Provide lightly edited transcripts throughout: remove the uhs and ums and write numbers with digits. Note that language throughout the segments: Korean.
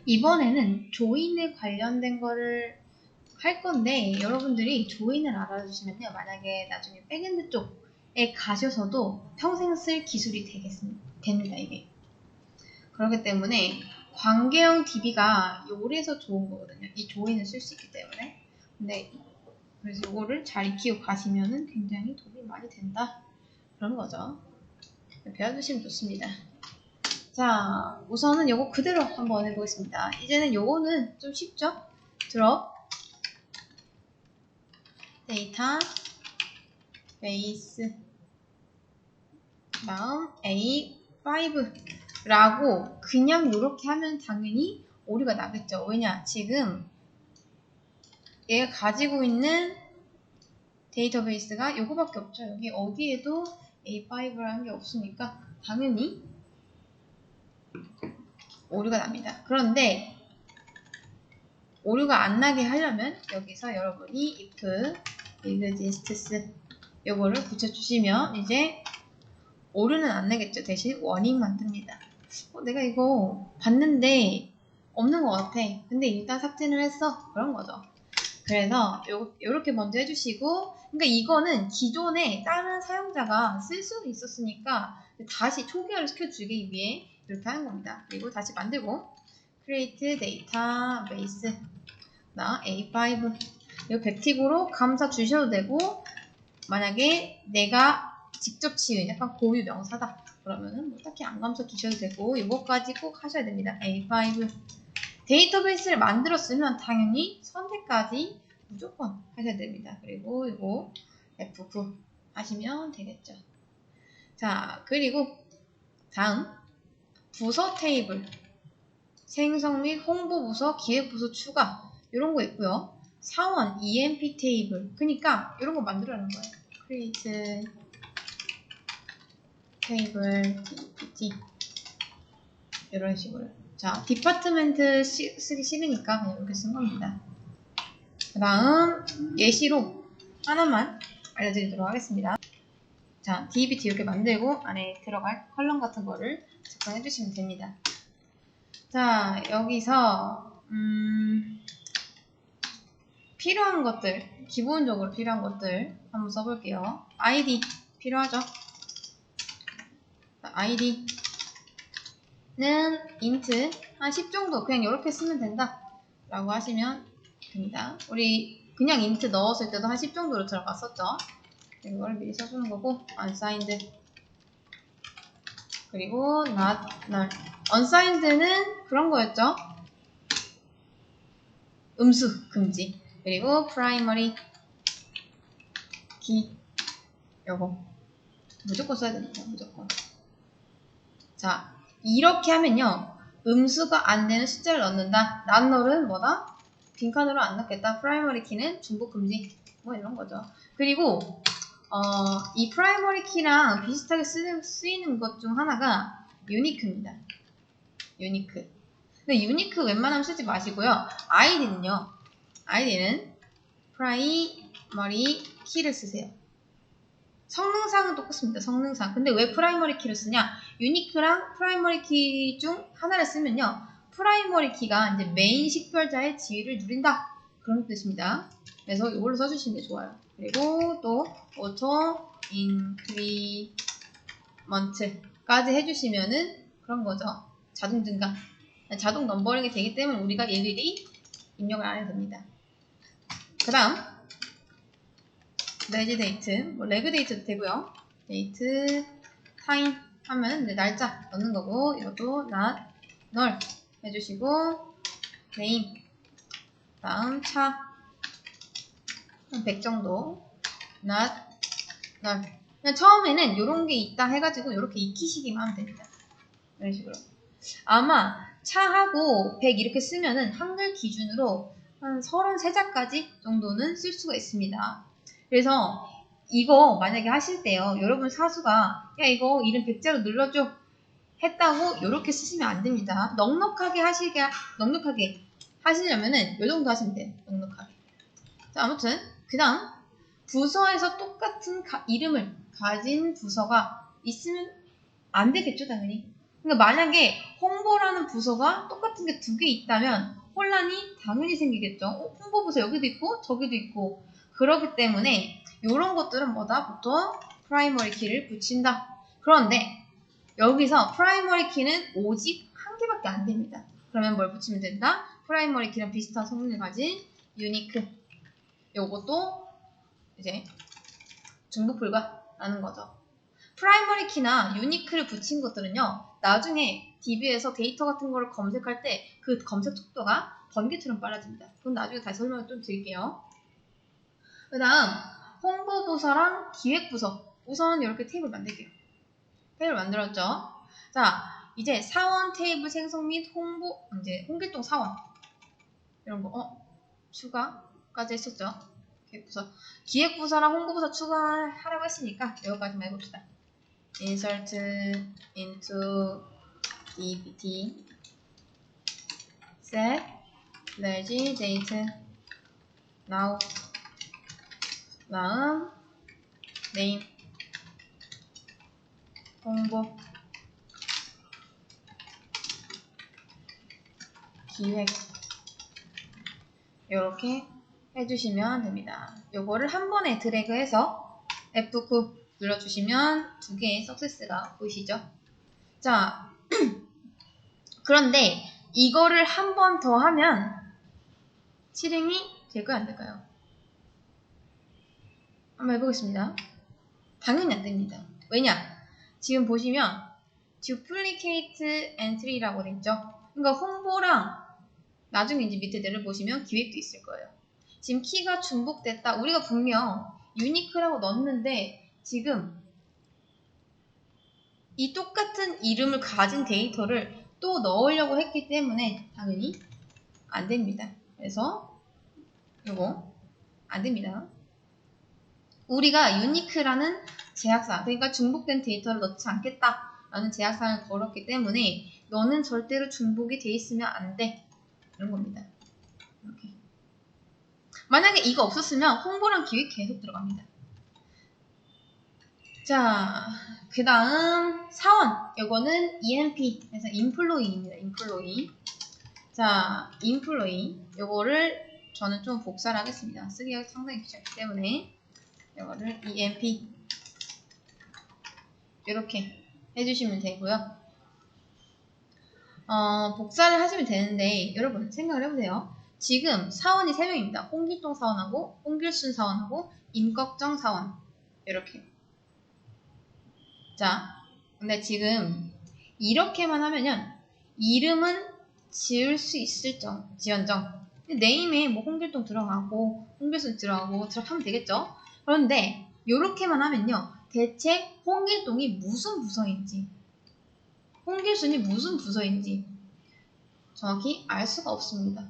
이번에는 조인에 관련된 거를 할 건데 여러분들이 조인을 알아주시면요. 만약에 나중에 백엔드 쪽에 가셔서도 평생 쓸 기술이 됩니다. 이게. 그렇기 때문에 관계형 DB가 요래서 좋은 거거든요. 이 조인을 쓸 수 있기 때문에. 근데 그래서 이거를 잘 익히고 가시면은 굉장히 도움이 많이 된다. 그런 거죠. 배워두시면 좋습니다. 자, 우선은 요거 그대로 한번 해보겠습니다. 이제는 요거는 좀 쉽죠? 드롭 데이터 베이스 다음 A5라고 그냥 이렇게 하면 당연히 오류가 나겠죠. 왜냐? 지금 얘가 가지고 있는 데이터베이스가 요거밖에 없죠. 여기 어디에도 A5라는 게 없으니까 당연히 오류가 납니다. 그런데 오류가 안 나게 하려면 여기서 여러분이 if exists 요거를 붙여주시면 이제 오류는 안 나겠죠. 대신 워닝만 뜹니다. 내가 이거 봤는데 없는 것 같아. 근데 일단 삭제를 했어. 그런 거죠. 그래서 요렇게 먼저 해주시고, 그러니까 이거는 기존에 다른 사용자가 쓸 수는 있었으니까 다시 초기화를 시켜주기 위해 이렇게 하는 겁니다. 그리고 다시 만들고 create database 나 A5 이거 백틱으로 감사 주셔도 되고, 만약에 내가 직접 지은 약간 고유 명사다 그러면은 뭐 딱히 안 감사 주셔도 되고, 이거까지 꼭 하셔야 됩니다. A5 데이터베이스를 만들었으면 당연히 선택까지 무조건 하셔야 됩니다. 그리고 이거 F9 하시면 되겠죠. 자, 그리고 다음 부서 테이블 생성 및 홍보 부서, 기획 부서 추가 이런 거 있고요. 사원 EMP 테이블, 그러니까 이런 거 만들어라는 거예요. create 테이블 DPT 이런 식으로. 자, 디파트멘트 쓰기 싫으니까 그냥 이렇게 쓴 겁니다. 그 다음 예시로 하나만 알려드리도록 하겠습니다. 자, DBT 이렇게 만들고 안에 들어갈 컬럼 같은 거를 작성해 주시면 됩니다. 자, 여기서 필요한 것들, 기본적으로 필요한 것들 한번 써볼게요. ID 필요하죠? ID는 int 한 10 정도 그냥 이렇게 쓰면 된다 라고 하시면 됩니다. 우리 그냥 int 넣었을 때도 한 10 정도로 들어갔었죠. 이걸 미리 써주는 거고, unsigned 그리고 not null. unsigned는 그런 거였죠. 음수 금지. 그리고 primary key 요거 무조건 써야 됩니다. 무조건. 자, 이렇게 하면요, 음수가 안 되는 숫자를 넣는다. not null은 뭐다? 빈칸으로 안 넣겠다. primary key는 중복 금지. 뭐 이런 거죠. 그리고 이 프라이머리 키랑 비슷하게 쓰이는 것 중 하나가 유니크입니다. 유니크. 근데 유니크 웬만하면 쓰지 마시고요. 아이디는요. 아이디는 프라이머리 키를 쓰세요. 성능상은 똑같습니다. 성능상. 근데 왜 프라이머리 키를 쓰냐? 유니크랑 프라이머리 키 중 하나를 쓰면요, 프라이머리 키가 이제 메인 식별자의 지위를 누린다. 그런 뜻입니다. 그래서 이걸로 써주시는 게 좋아요. 그리고 또 auto increment까지 해주시면은 그런 거죠. 자동 증가. 자동 넘버링이 되기 때문에 우리가 일일이 입력을 안 해도 됩니다. 그 다음 레지 데이트, 뭐 레그 데이트도 되고요. 데이트 타임 하면 이제 날짜 넣는 거고, 이것도 not null 해주시고, name 다음 차 한 100 정도 not null. 그냥 처음에는 이런 게 있다 해가지고 이렇게 익히시기만 하면 됩니다. 이런 식으로. 아마 차하고 100 이렇게 쓰면은 한글 기준으로 한 33자까지 정도는 쓸 수가 있습니다. 그래서 이거 만약에 하실 때요, 여러분 사수가 야 이거 이름 100자로 눌러줘 했다고 이렇게 쓰시면 안 됩니다. 넉넉하게 하시려면은 요 정도 하시면 돼요. 넉넉하게. 자, 아무튼 그 다음 부서에서 똑같은 이름을 가진 부서가 있으면 안 되겠죠, 당연히. 그러니까 만약에 홍보라는 부서가 똑같은 게 2개 있다면 혼란이 당연히 생기겠죠. 홍보 부서 여기도 있고 저기도 있고. 그렇기 때문에 이런 것들은 뭐다? 보통 프라이머리 키를 붙인다. 그런데 여기서 프라이머리 키는 오직 1개밖에 안 됩니다. 그러면 뭘 붙이면 된다? 프라이머리 키랑 비슷한 성능을 가진 유니크. 요것도 이제 중복 불가라는 거죠. 프라이머리 키나 유니크를 붙인 것들은요, 나중에 DB에서 데이터 같은 거를 검색할 때 그 검색 속도가 번개처럼 빨라집니다. 그건 나중에 다시 설명을 좀 드릴게요. 그 다음, 홍보부서랑 기획부서. 우선 이렇게 테이블 만들게요. 테이블 만들었죠? 자, 이제 사원 테이블 생성 및 홍보, 이제 홍길동 사원. 이런 거, 추가까지 했었죠? 기획부서. 기획부서랑 홍보부서 추가하라고 했으니까 여기까지만 해봅시다. Insert into dbt set lazy date now 다음 name 홍보 기획 이렇게 해주시면 됩니다. 요거를 한 번에 드래그해서 F9 눌러주시면 2개의 석세스가 보이시죠? 자, 그런데 이거를 한 번 더 하면 실행이 될까요? 안 될까요? 한번 해보겠습니다. 당연히 안 됩니다. 왜냐? 지금 보시면 duplicate entry라고 돼 있죠? 그러니까 홍보랑 나중에 이제 밑에 내려보시면 기획도 있을 거예요. 지금 키가 중복됐다. 우리가 분명 유니크라고 넣었는데 지금 이 똑같은 이름을 가진 데이터를 또 넣으려고 했기 때문에 당연히 안 됩니다. 그래서 이거 안 됩니다. 우리가 유니크라는 제약사항, 그러니까 중복된 데이터를 넣지 않겠다라는 제약사항을 걸었기 때문에 너는 절대로 중복이 돼 있으면 안 돼. 이런 겁니다. 이렇게. 만약에 이거 없었으면 홍보랑 기획 계속 들어갑니다. 자, 그 다음 사원. 이거는 EMP, 그래서 인플로이입니다. 인플로이. 자, 인플로이. 요거를 저는 좀 복사를 하겠습니다. 쓰기가 상당히 귀찮기 때문에 이거를 EMP 이렇게 해주시면 되고요. 복사를 하시면 되는데 여러분 생각을 해보세요. 지금 사원이 3명입니다. 홍길동 사원하고 홍길순 사원하고 임꺽정 사원 이렇게. 자, 근데 지금 이렇게만 하면은 이름은 지을 수 있을지언정 네임에 뭐 홍길동 들어가고 홍길순 들어가고 하면 되겠죠. 그런데 이렇게만 하면요, 대체 홍길동이 무슨 부서인지 홍길순이 무슨 부서인지 정확히 알 수가 없습니다.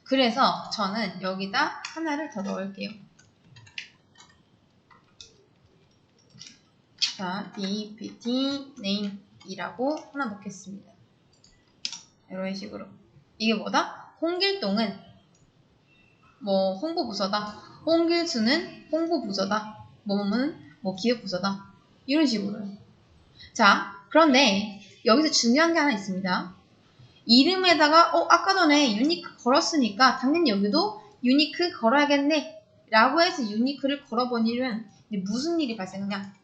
그래서 저는 여기다 하나를 더 넣을게요. 자, dpt name이라고 하나 넣겠습니다. 이런 식으로. 이게 뭐다? 홍길동은 뭐 홍보부서다. 홍길순은 홍보부서다. 뭐뭐는 뭐 기획부서다. 이런 식으로. 자, 그런데 여기서 중요한 게 하나 있습니다. 이름에다가 아까 전에 유니크 걸었으니까 당연히 여기도 유니크 걸어야겠네 라고 해서 유니크를 걸어버리면 무슨 일이 발생하냐,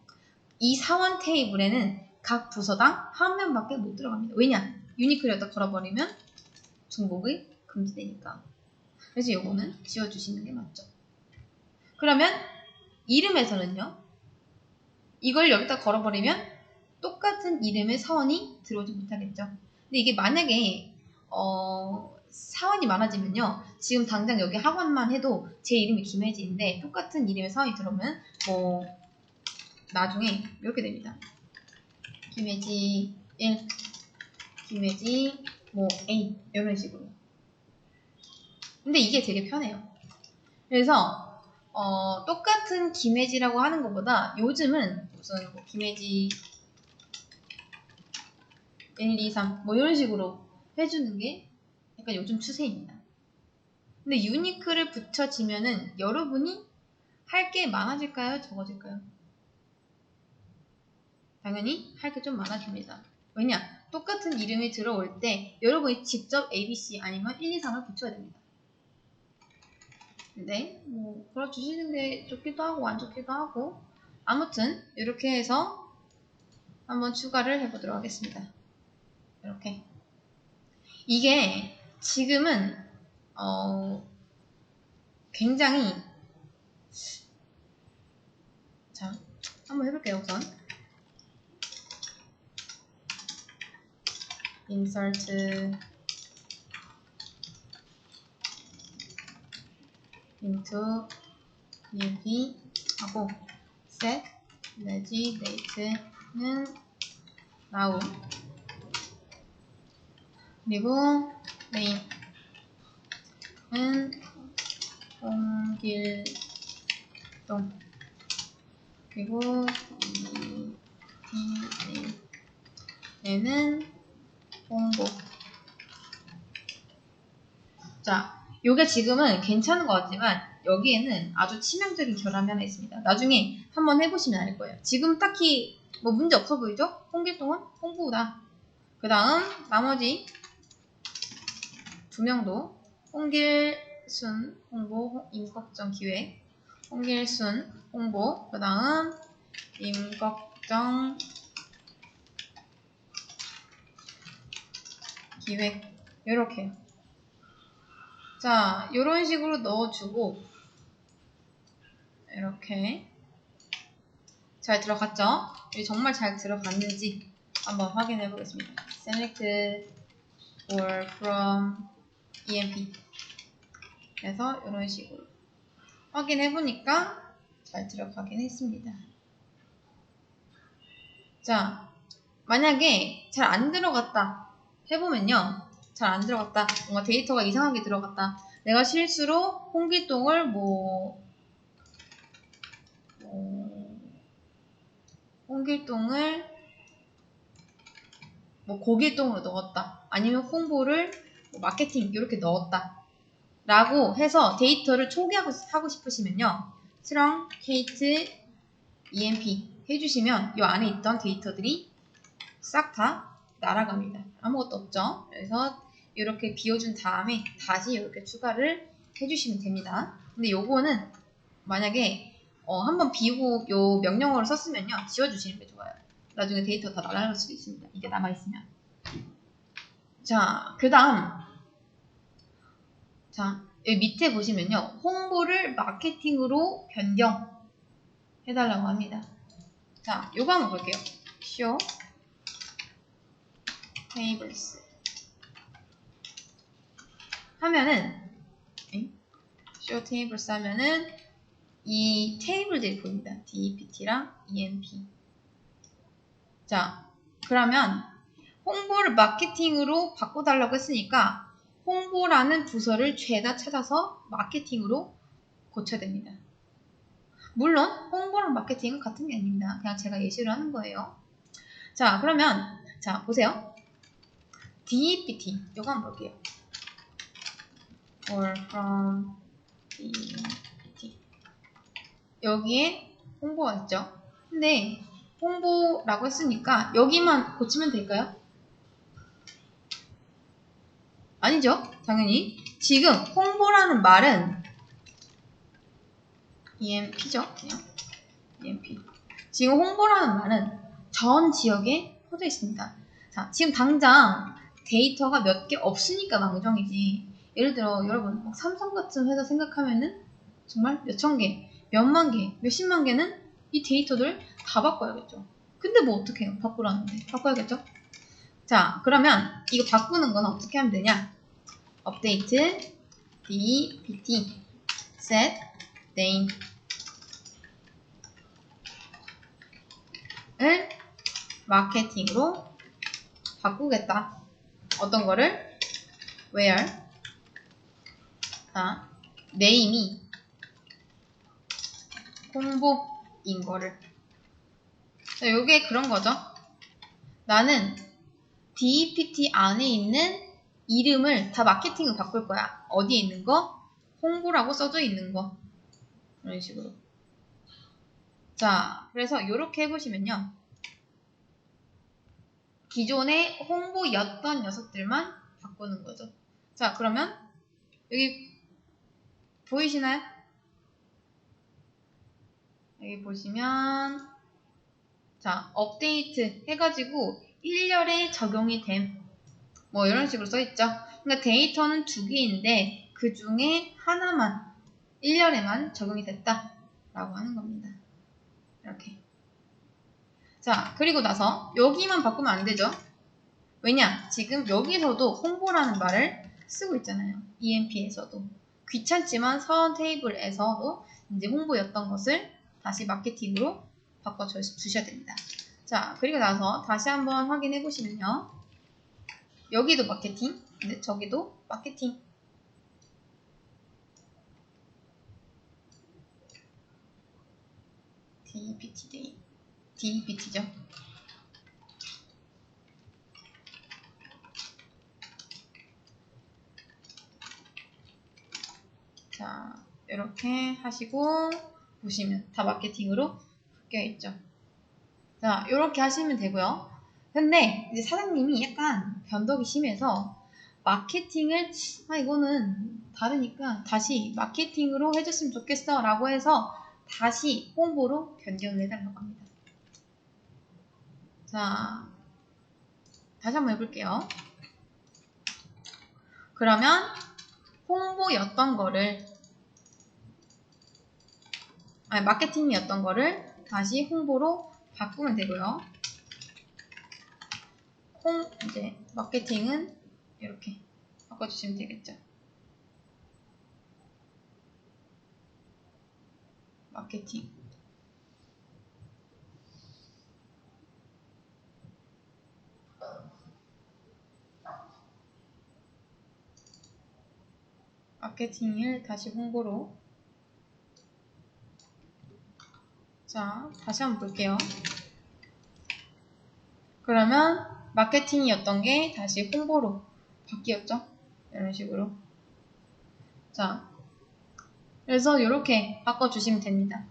이 사원 테이블에는 각 부서당 한 명밖에 못 들어갑니다. 왜냐? 유니크를 여기다 걸어버리면 중복이 금지되니까. 그래서 요거는 지워주시는 게 맞죠. 그러면 이름에서는요, 이걸 여기다 걸어버리면 똑같은 이름의 사원이 들어오지 못하겠죠. 근데 이게 만약에 사원이 많아지면요, 지금 당장 여기 학원만 해도 제 이름이 김혜지인데 똑같은 이름의 사원이 들어오면 뭐 나중에 이렇게 됩니다. 김혜지 1, 김혜지 뭐 A 이런 식으로. 근데 이게 되게 편해요. 그래서 똑같은 김혜지라고 하는 것보다 요즘은 무슨 뭐 김혜지 1, 2, 3 뭐 이런 식으로 해주는 게 약간 요즘 추세입니다. 근데 유니크를 붙여지면은 여러분이 할 게 많아질까요? 적어질까요? 당연히 할 게 좀 많아집니다. 왜냐? 똑같은 이름이 들어올 때 여러분이 직접 ABC 아니면 1, 2, 3을 붙여야 됩니다. 네, 뭐 걸어주시는 게 좋기도 하고 안 좋기도 하고 아무튼 이렇게 해서 한번 추가를 해보도록 하겠습니다. 이렇게 이게 지금은 굉장히 자 한번 해볼게요. 우선 insert into emp 하고 set regi date는 now 그리고 name은 홍길동 그리고 얘는 홍보. 자, 요게 지금은 괜찮은 것 같지만 여기에는 아주 치명적인 결함이 하나 있습니다. 나중에 한번 해보시면 알 거예요. 지금 딱히 뭐 문제 없어 보이죠? 홍길동은 홍보다. 그 다음 나머지 두 명도 홍길순 홍보 임꺽정 기획 홍길순 홍보 그 다음 임꺽정 기획 이렇게요. 자, 이런 식으로 넣어주고 이렇게 잘 들어갔죠? 여기 정말 잘 들어갔는지 한번 확인해 보겠습니다. select or from emp 그래서 이런 식으로 확인해 보니까 잘 들어가긴 했습니다. 자, 만약에 잘 안 들어갔다 해보면요. 잘 안 들어갔다. 뭔가 데이터가 이상하게 들어갔다. 내가 실수로 홍길동을 홍길동을 고길동으로 넣었다. 아니면 홍보를 마케팅 이렇게 넣었다. 라고 해서 데이터를 초기화하고 싶으시면요. truncate emp 해주시면 이 안에 있던 데이터들이 싹 다 날아갑니다. 아무것도 없죠. 그래서 이렇게 비워준 다음에 다시 이렇게 추가를 해주시면 됩니다. 근데 요거는 만약에 한번 비우고 요 명령어를 썼으면요. 지워주시는 게 좋아요. 나중에 데이터 다 날아갈 수도 있습니다. 이게 남아있으면. 자, 그 다음 자, 여기 밑에 보시면요. 홍보를 마케팅으로 변경해달라고 합니다. 자, 요거 한번 볼게요. show tables 하면은 show tables 하면은 이 테이블들이 보입니다. DEPT랑 EMP. 자, 그러면 홍보를 마케팅으로 바꿔달라고 했으니까 홍보라는 부서를 죄다 찾아서 마케팅으로 고쳐야 됩니다. 물론 홍보랑 마케팅은 같은 게 아닙니다. 그냥 제가 예시를 하는 거예요. 자, 그러면 자 보세요. DEPT 이거 한번 볼게요. or from DEPT 여기에 홍보가 있죠. 근데 홍보라고 했으니까 여기만 고치면 될까요? 아니죠. 당연히 지금 홍보라는 말은 EMP죠. 그냥 EMP. 지금 홍보라는 말은 전 지역에 퍼져 있습니다. 자, 지금 당장 데이터가 몇 개 없으니까 망정이지. 예를 들어 여러분 삼성 같은 회사 생각하면은 정말 몇천 개, 몇만 개, 몇십만 개는 이 데이터들 다 바꿔야겠죠. 근데 뭐 어떻게 해요? 바꾸라는데 바꿔야겠죠. 자, 그러면 이거 바꾸는 건 어떻게 하면 되냐? update DEPT set name 을 마케팅으로 바꾸겠다. 어떤 거를? where 자, name이 홍보인 거를. 자, 요게 그런 거죠. 나는 DEPT 안에 있는 이름을 다 마케팅으로 바꿀 거야. 어디에 있는 거? 홍보라고 써져 있는 거. 이런 식으로. 자, 그래서 이렇게 해보시면요. 기존의 홍보였던 녀석들만 바꾸는 거죠. 자, 그러면 여기 보이시나요? 여기 보시면 자, 업데이트 해가지고 1년에 적용이 됨. 뭐 이런 식으로 써있죠. 그러니까 데이터는 2개인데 그 중에 하나만 1년에만 적용이 됐다 라고 하는 겁니다. 이렇게. 자, 그리고 나서 여기만 바꾸면 안 되죠. 왜냐? 지금 여기서도 홍보라는 말을 쓰고 있잖아요. EMP에서도. 귀찮지만 서원 테이블에서도 이제 홍보였던 것을 다시 마케팅으로 바꿔주셔야 됩니다. 자, 그리고 나서 다시 한번 확인해 보시면요. 여기도 마케팅, 근데 저기도 마케팅. DPT죠. 자, 이렇게 하시고 보시면 다 마케팅으로 바뀌어 있죠. 자, 이렇게 하시면 되고요. 근데 이제 사장님이 약간 변덕이 심해서 마케팅을 이거는 다르니까 다시 마케팅으로 해줬으면 좋겠어 라고 해서 다시 홍보로 변경을 해달라고 합니다. 자, 다시 한번 해볼게요. 그러면 홍보였던 거를 마케팅이었던 거를 다시 홍보로 바꾸면 되고요. 이제 마케팅은 이렇게 바꿔주시면 되겠죠. 마케팅. 마케팅을 다시 홍보로. 자, 다시 한번 볼게요. 그러면 마케팅이었던 게 다시 홍보로 바뀌었죠? 이런 식으로. 자, 그래서 이렇게 바꿔주시면 됩니다.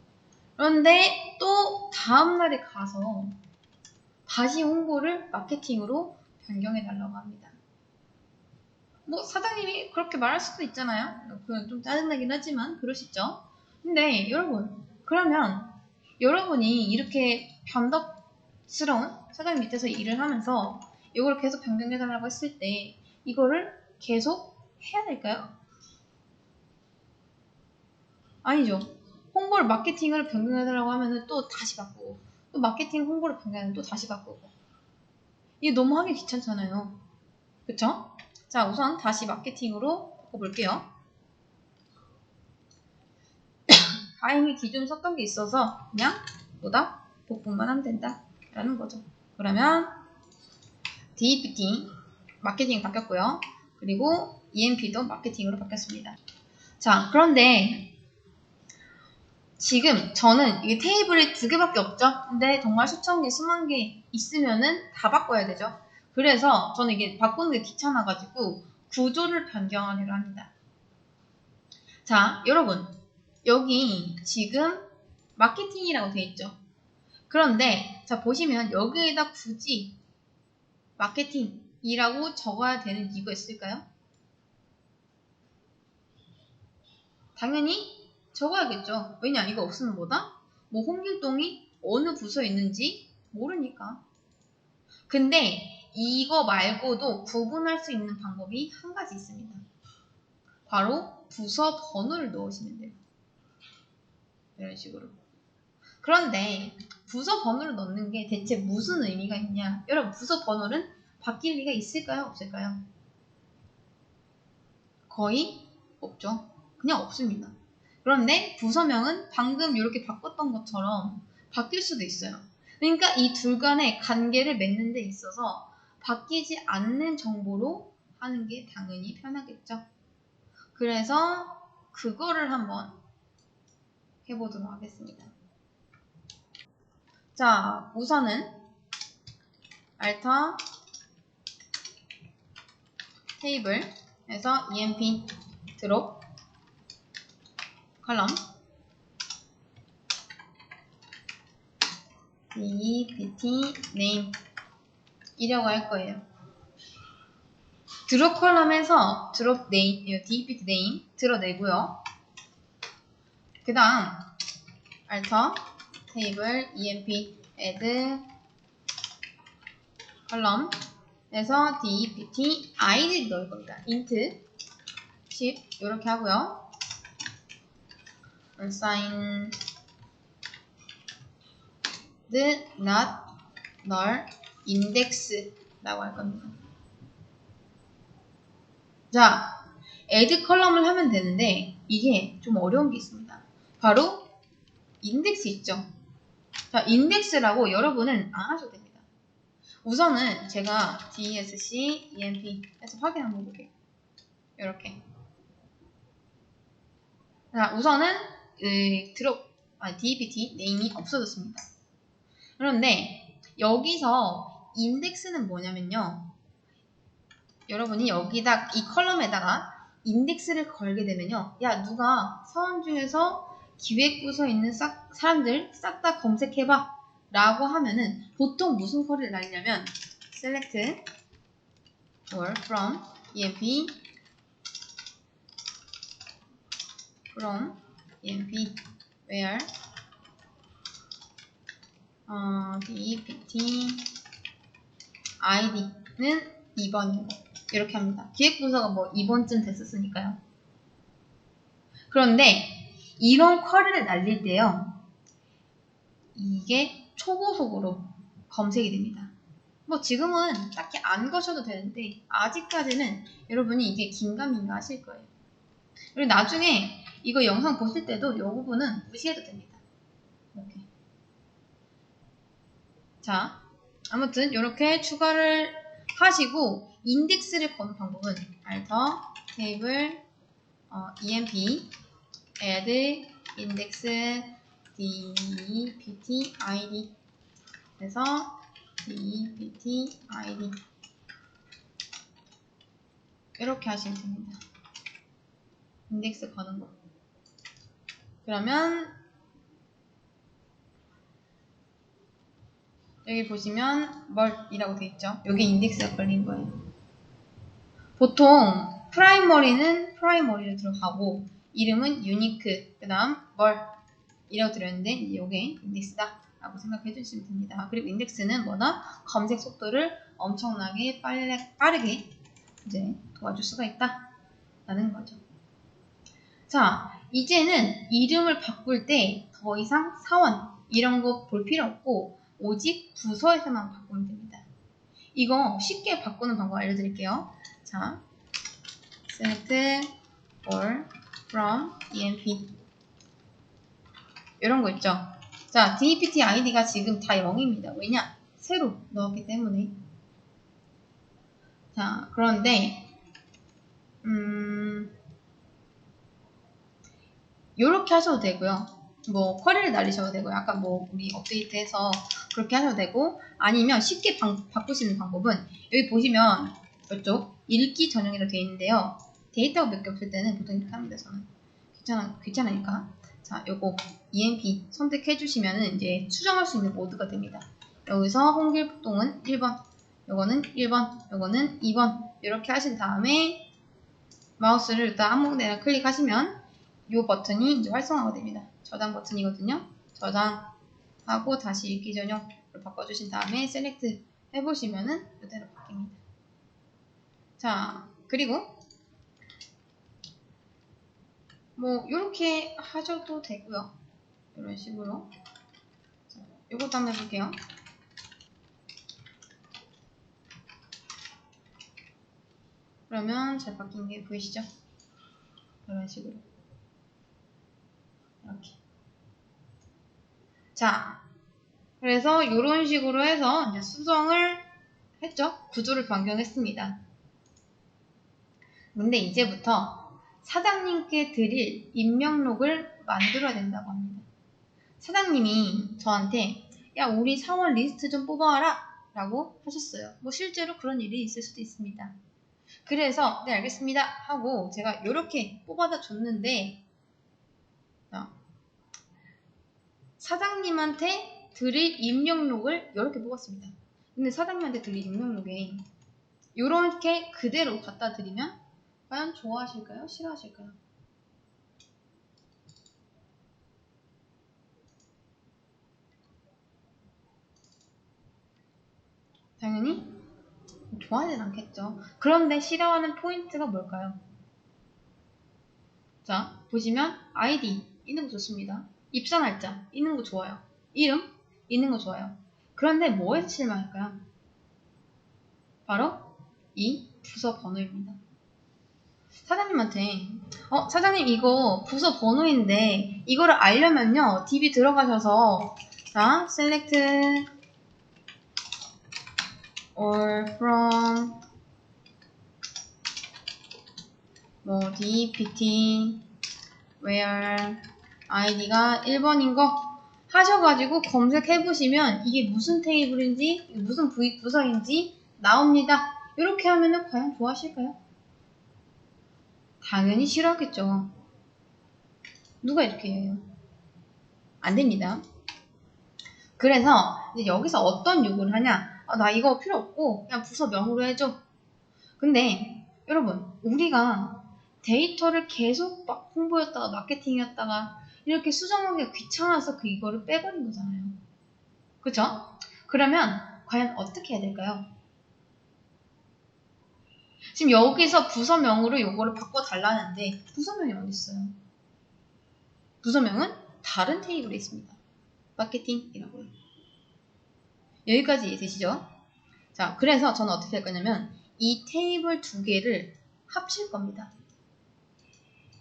그런데 또 다음날에 가서 다시 홍보를 마케팅으로 변경해 달라고 합니다. 뭐 사장님이 그렇게 말할 수도 있잖아요. 그건 좀 짜증나긴 하지만 그러시죠. 근데 여러분, 그러면 여러분이 이렇게 변덕스러운 사장님 밑에서 일을 하면서 이걸 계속 변경해 달라고 했을 때 이거를 계속 해야 될까요? 아니죠. 홍보를 마케팅을 변경해 달라고 하면은 또 다시 바꾸고 또 마케팅 홍보를 변경하면 또 다시 바꾸고 이게 너무 하기 귀찮잖아요. 그쵸? 자, 우선 다시 마케팅으로 바꿔볼게요. 다행히 기존에 썼던 게 있어서 그냥 뭐다? 복분만 하면 된다 라는 거죠. 그러면 DPT 마케팅 바뀌었고요. 그리고 EMP도 마케팅으로 바뀌었습니다. 자, 그런데 지금 저는 이게 테이블이 2개밖에 없죠. 근데 정말 수천 개, 수만 개 있으면은 다 바꿔야 되죠. 그래서 저는 이게 바꾸는 게 귀찮아가지고 구조를 변경하기로 합니다. 자, 여러분 여기 지금 마케팅이라고 되어 있죠. 그런데 자 보시면 여기에다 굳이 마케팅이라고 적어야 되는 이유가 있을까요? 당연히 적어야겠죠. 왜냐 이거 없으면 뭐다? 뭐 홍길동이 어느 부서에 있는지 모르니까. 근데 이거 말고도 구분할 수 있는 방법이 한 가지 있습니다. 바로 부서 번호를 넣으시면 돼요. 이런 식으로. 그런데 부서 번호를 넣는 게 대체 무슨 의미가 있냐? 여러분 부서 번호는 바뀔 리가 있을까요? 없을까요? 거의 없죠. 그냥 없습니다. 그런데 부서명은 방금 이렇게 바꿨던 것처럼 바뀔 수도 있어요. 그러니까 이 둘 간의 관계를 맺는 데 있어서 바뀌지 않는 정보로 하는 게 당연히 편하겠죠. 그래서 그거를 한번 해보도록 하겠습니다. 자, 우선은 알터 테이블에서 emp 드롭 컬럼 dpt name 이라고 할 거예요. 드롭 컬럼에서 드롭 네임, DEPT 네임 드러내고요. 그 다음 알터 테이블 emp add 컬럼에서 DEPT id 넣을 겁니다. int 10 이렇게 하고요. assign not null index라고 할 겁니다. 자, add 컬럼을 하면 되는데 이게 좀 어려운 게 있습니다. 바로 인덱스 있죠. 자, 인덱스라고 여러분은 안 하셔도 됩니다. 우선은 제가 DESC EMP 해서 확인 한번 해볼게요. 이렇게. 자, 우선은 DEPT 네임이 없어졌습니다. 그런데 여기서 인덱스는 뭐냐면요. 여러분이 여기다 이 컬럼에다가 인덱스를 걸게 되면요. 야, 누가 사원 중에서 기획부서에 있는 사람들 싹 다 검색해봐 라고 하면은 보통 무슨 쿼리를 날리냐면 select or from emp where DEPT id는 2번이고 이렇게 합니다. 기획부서가 뭐 2번쯤 됐었으니까요. 그런데 이런 쿼리를 날릴 때요. 이게 초고속으로 검색이 됩니다. 뭐 지금은 딱히 안 거셔도 되는데 아직까지는 여러분이 이게 긴가민가 하실 거예요. 그리고 나중에 이거 영상 보실 때도 이 부분은 무시해도 됩니다. 이렇게. 자, 아무튼 이렇게 추가를 하시고 인덱스를 거는 방법은 alter table emp add index DEPT id 그래서 DEPT id 이렇게 하시면 됩니다. 인덱스 거는 거. 그러면 여기 보시면 멀이라고 되어 있죠. 여기 인덱스가 걸린 거예요. 보통 프라이머리는 프라이머리로 들어가고 이름은 유니크 그 다음 멀이라고 들었는데 이게 인덱스다 라고 생각해 주시면 됩니다. 그리고 인덱스는 뭐다? 검색 속도를 엄청나게 빠르게 이제 도와줄 수가 있다 라는 거죠. 자, 이제는 이름을 바꿀 때 더 이상 사원 이런 거 볼 필요 없고 오직 부서에서만 바꾸면 됩니다. 이거 쉽게 바꾸는 방법 알려드릴게요. 자, select all from emp 이런 거 있죠. 자, DEPT id가 지금 다 0입니다. 왜냐? 새로 넣었기 때문에. 자, 그런데 요렇게 하셔도 되고요. 뭐 쿼리를 날리셔도 되고요. 아까 뭐 우리 업데이트해서 그렇게 하셔도 되고 아니면 쉽게 바꾸시는 방법은 여기 보시면 이쪽 읽기 전용이라고 되어 있는데요. 데이터가 몇 개 없을 때는 보통 이렇게 합니다. 저는 귀찮으니까 자, 요거 EMP 선택해 주시면은 이제 수정할 수 있는 모드가 됩니다. 여기서 홍길동은 1번, 요거는 1번, 요거는 2번 이렇게 하신 다음에 마우스를 일단 아무 데나 클릭하시면 이 버튼이 이제 활성화가 됩니다. 저장 버튼이거든요. 저장하고 다시 읽기 전용으로 바꿔주신 다음에 셀렉트 해보시면은 이대로 바뀝니다. 자, 그리고 뭐 이렇게 하셔도 되고요. 이런 식으로. 자, 이것도 한번 해볼게요. 그러면 잘 바뀐 게 보이시죠? 이런 식으로. 이렇게. 자, 그래서 이런 식으로 해서 이제 수정을 했죠. 구조를 변경했습니다. 근데 이제부터 사장님께 드릴 임명록을 만들어야 된다고 합니다. 사장님이 저한테 야, 우리 사원 리스트 좀 뽑아와라 라고 하셨어요. 뭐 실제로 그런 일이 있을 수도 있습니다. 그래서 네 알겠습니다 하고 제가 이렇게 뽑아다 줬는데 사장님한테 드릴 임명록을 이렇게 뽑았습니다. 근데 사장님한테 드린 익명록에 요렇게 그대로 갖다 드리면 과연 좋아하실까요? 싫어하실까요? 당연히 좋아하진 않겠죠. 그런데 싫어하는 포인트가 뭘까요? 자, 보시면 아이디 있는 거 좋습니다. 입사 날짜 있는 거 좋아요. 이름 있는 거 좋아요. 그런데 뭐에서 실망할까요? 바로 이 부서 번호입니다. 사장님한테 사장님 이거 부서 번호인데 이거를 알려면요 DB 들어가셔서 자 select all from 뭐 DPT where id가 1번인 거 하셔가지고 검색해보시면 이게 무슨 테이블인지 무슨 부서인지 나옵니다. 이렇게 하면은 과연 좋아하실까요? 당연히 싫어하겠죠. 누가 이렇게 해요? 안 됩니다. 그래서 이제 여기서 어떤 요구를 하냐? 나 이거 필요 없고 그냥 부서명으로 해줘. 근데 여러분 우리가 데이터를 계속 막 홍보였다가 마케팅이었다가 이렇게 수정하기가 귀찮아서 이거를 빼버린 거잖아요. 그쵸? 그러면 과연 어떻게 해야 될까요? 지금 여기서 부서명으로 요거를 바꿔달라는데 부서명이 어딨어요? 부서명은 다른 테이블에 있습니다. 마케팅이라고요. 여기까지 이해되시죠? 자, 그래서 저는 어떻게 할 거냐면 이 테이블 두 개를 합칠 겁니다.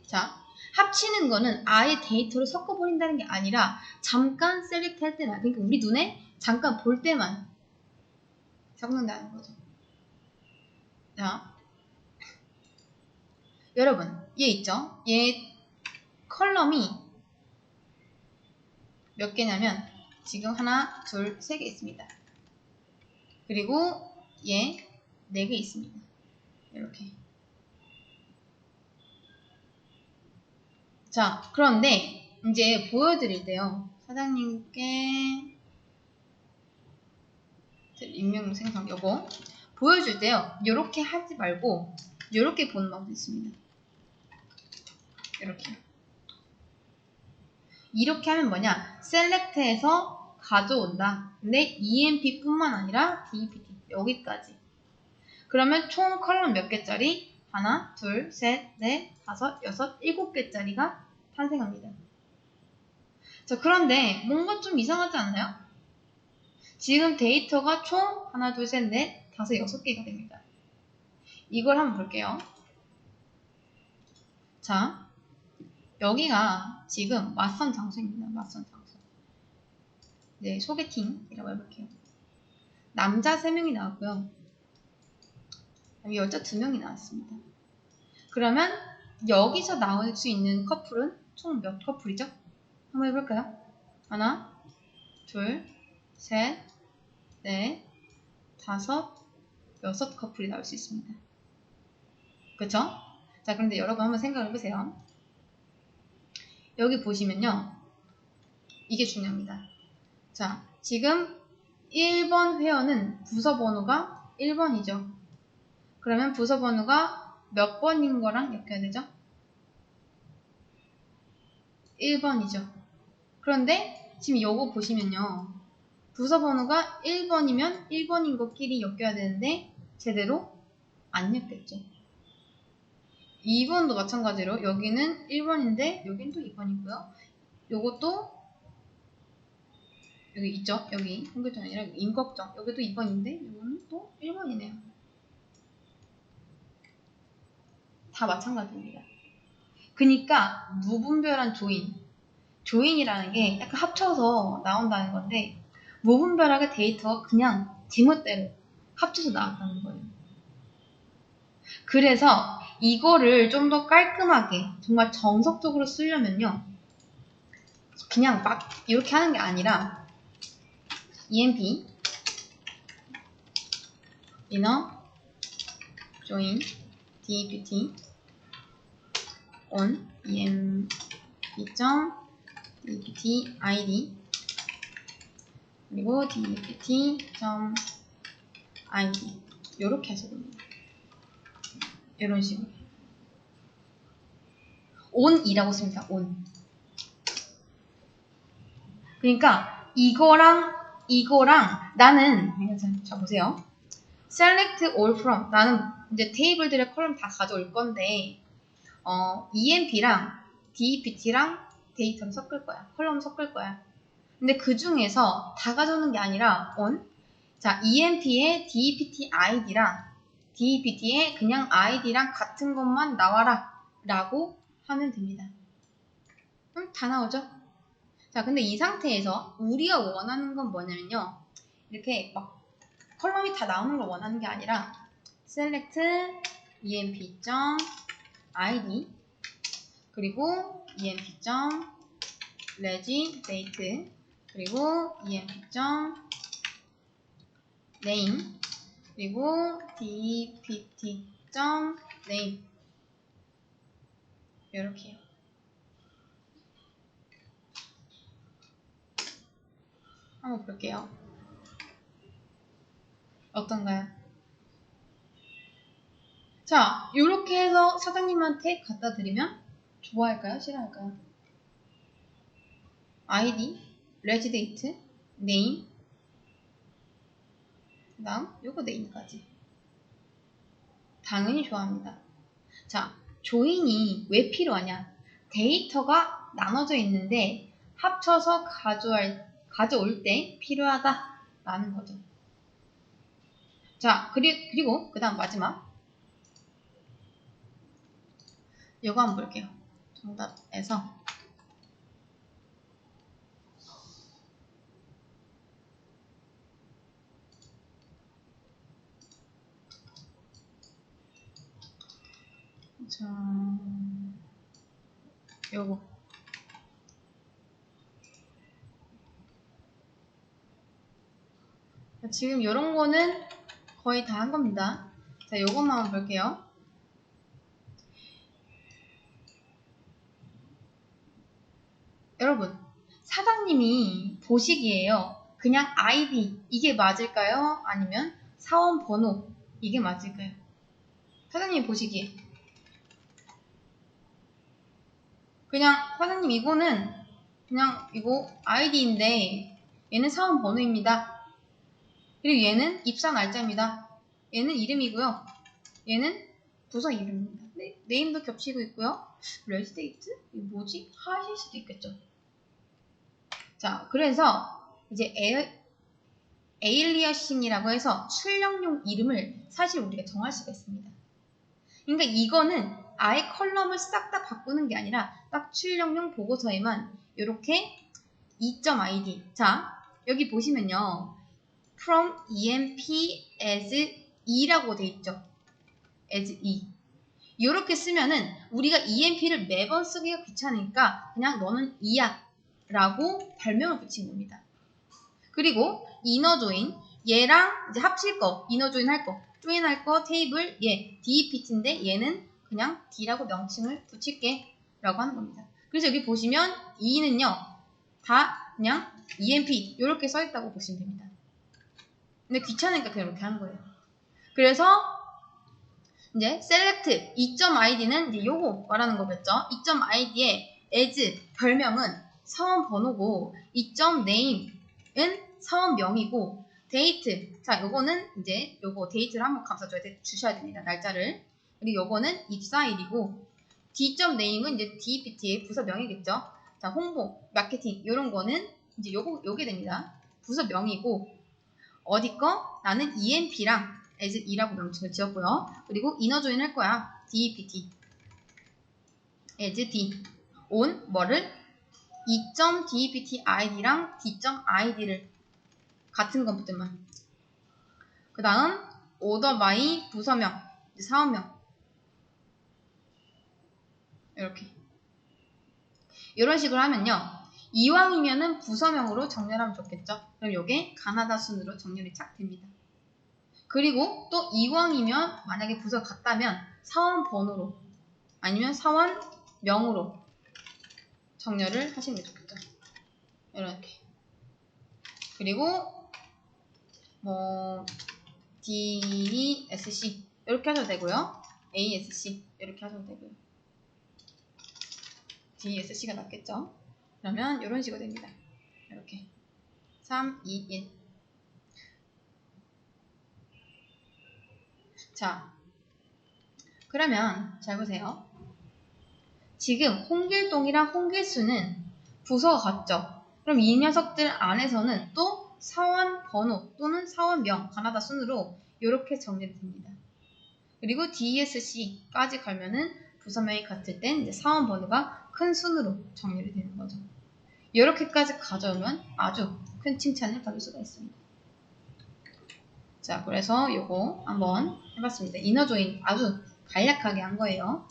자, 합치는 거는 아예 데이터를 섞어버린다는 게 아니라 잠깐 셀렉트 할 때만, 그러니까 우리 눈에 잠깐 볼 때만 섞는다는 거죠. 자, 여러분, 얘 있죠? 얘 컬럼이 몇 개냐면 지금 하나, 둘, 세 개 있습니다. 그리고 얘 네 개 있습니다. 이렇게. 자, 그런데 이제 보여드릴 때요. 사장님께 익명 생성 요거 보여줄 때요. 요렇게 하지 말고 요렇게 보는 방법도 있습니다. 이렇게 하면 뭐냐? 셀렉트해서 가져온다. 근데 EMP뿐만 아니라 DPT 여기까지. 그러면 총 컬럼 몇 개짜리? 하나, 둘, 셋, 넷, 다섯, 여섯, 일곱 개짜리가 탄생합니다. 자, 그런데 뭔가 좀 이상하지 않나요? 지금 데이터가 총 하나, 둘, 셋, 넷, 다섯, 여섯 개가 됩니다. 이걸 한번 볼게요. 자, 여기가 지금 맞선 장소입니다. 맞선 장소. 네, 소개팅이라고 해볼게요. 남자 3명이 나왔고요. 여자 2명이 나왔습니다. 그러면 여기서 나올 수 있는 커플은 총 몇 커플이죠? 한번 해볼까요? 하나, 둘, 셋, 넷, 다섯, 여섯 커플이 나올 수 있습니다. 그쵸? 자, 그런데 여러분 한번 생각을 해보세요. 여기 보시면요. 이게 중요합니다. 자, 지금 1번 회원은 부서 번호가 1번이죠. 그러면 부서 번호가 몇 번인 거랑 엮여야 되죠? 1번이죠. 그런데 지금 요거 보시면요. 부서 번호가 1번이면 1번인 것끼리 엮여야 되는데 제대로 안 엮였죠. 2번도 마찬가지로 여기는 1번인데 여긴 또 2번이고요. 요것도 여기 있죠? 여기 홍길동이 아니라 임꺽정 여기도 2번인데 이거는 또 1번이네요. 다 마찬가지입니다. 그러니까 무분별한 조인이라는 게 약간 합쳐서 나온다는 건데 무분별하게 데이터가 그냥 제멋대로 합쳐서 나왔다는 거예요. 그래서 이거를 좀 더 깔끔하게 정말 정석적으로 쓰려면요. 그냥 막 이렇게 하는 게 아니라 EMP inner join DPT on EMP.dpt id 그리고 dpt id 요렇게 하셔야 됩니다. 이런 식으로 on이라고 씁니다. on. 그러니까 이거랑 나는 자 보세요. select all from 나는 이제 테이블들의 컬럼 다 가져올 건데 EMP랑 DEPT랑 데이터를 섞을 거야. 컬럼 섞을 거야. 근데 그 중에서 다 가져오는 게 아니라 on. 자, EMP의 DEPT ID랑 DEPT의 그냥 ID랑 같은 것만 나와라 라고 하면 됩니다. 그럼 다 나오죠? 자, 근데 이 상태에서 우리가 원하는 건 뭐냐면요. 이렇게 막 컬럼이 다 나오는 걸 원하는 게 아니라 select emp.id 그리고 emp.reg date 그리고 emp.name 그리고 dpt.name 이렇게요. 한번 볼게요. 어떤가요? 자, 이렇게 해서 사장님한테 갖다 드리면 좋아할까요? 싫어할까요? ID, reg date, name 그 다음 요거 name까지 당연히 좋아합니다. 자, 조인이 왜 필요하냐? 데이터가 나눠져 있는데 합쳐서 가져올 때 필요하다라는 거죠. 자, 그리고 그 다음 마지막 이거 한번 볼게요. 정답에서 자, 요거 지금 요런 거는 거의 다 한 겁니다. 자, 요것만 한번 볼게요. 여러분, 사장님이 보시기에요. 그냥 아이디 이게 맞을까요? 아니면 사원 번호 이게 맞을까요? 사장님이 보시기에 그냥 사장님 이거는 그냥 이거 아이디인데 얘는 사원 번호입니다. 그리고 얘는 입사 날짜입니다. 얘는 이름이고요. 얘는 부서 이름입니다. 네, 네임도 겹치고 있고요. 레지데이트? 이거 뭐지? 하실 수도 있겠죠. 자, 그래서 이제 에일리어싱이라고 해서 출력용 이름을 사실 우리가 정할 수가 있습니다. 그러니까 이거는 아예 컬럼을 싹 다 바꾸는 게 아니라 딱 출력용 보고서에만 이렇게 e.id 자, 여기 보시면요. from emp as e라고 돼 있죠. as e 이렇게 쓰면은 우리가 emp를 매번 쓰기가 귀찮으니까 그냥 너는 e야 라고 별명을 붙인 겁니다. 그리고 inner join 얘랑 이제 합칠 거 inner join 할 거 join 할 거 테이블 얘 dept인데 얘는 그냥 d라고 명칭을 붙일게 라고 하는 겁니다. 그래서 여기 보시면 e는요 다 그냥 emp 이렇게 써있다고 보시면 됩니다. 근데 귀찮으니까 그냥 이렇게 하는 거예요. 그래서 이제 select e.id는 이제 요거 말하는 거겠죠. e.id의 as 별명은 사원 번호고 e.name은 사원명이고 date 자 요거는 이제 요거 데이트를 한번 주셔야 됩니다. 날짜를. 그리고 요거는 입사일이고 d.name은 이제 DPT의 부서명이겠죠. 자 홍보, 마케팅 요런 거는 이제 요게 됩니다. 부서명이고 어디 거? 나는 EMP랑 as E라고 명칭을 지었고요. 그리고 inner join 할 거야. DEPT as D on 뭐를? e.dept id랑 d.id를 같은 것들만 그 다음 order by 부서명 사원명 이렇게 이런 식으로 하면요. 이왕이면은 부서명으로 정렬하면 좋겠죠. 그럼 요게 가나다 순으로 정렬이 쫙 됩니다. 그리고 또 이왕이면 만약에 부서 같다면 사원 번호로 아니면 사원명으로 정렬을 하시는 게 좋겠죠. 이렇게. 그리고 뭐 DSC 이렇게 하셔도 되고요. ASC 이렇게 하셔도 되고요. DSC가 낫겠죠? 그러면 이런 식으로 됩니다. 이렇게 3, 2, 1. 자, 그러면 잘 보세요. 지금 홍길동이랑 홍길수는 부서가 같죠? 그럼 이 녀석들 안에서는 또 사원 번호 또는 사원명 가나다 순으로 이렇게 정리를 됩니다. 그리고 DSC까지 가면은 부서명이 같을 땐 이제 사원 번호가 큰 순으로 정리를 되는 거죠. 이렇게까지 가져오면 아주 큰 칭찬을 받을 수가 있습니다. 자, 그래서 요거 한번 해봤습니다. 이너 조인 아주 간략하게 한 거예요.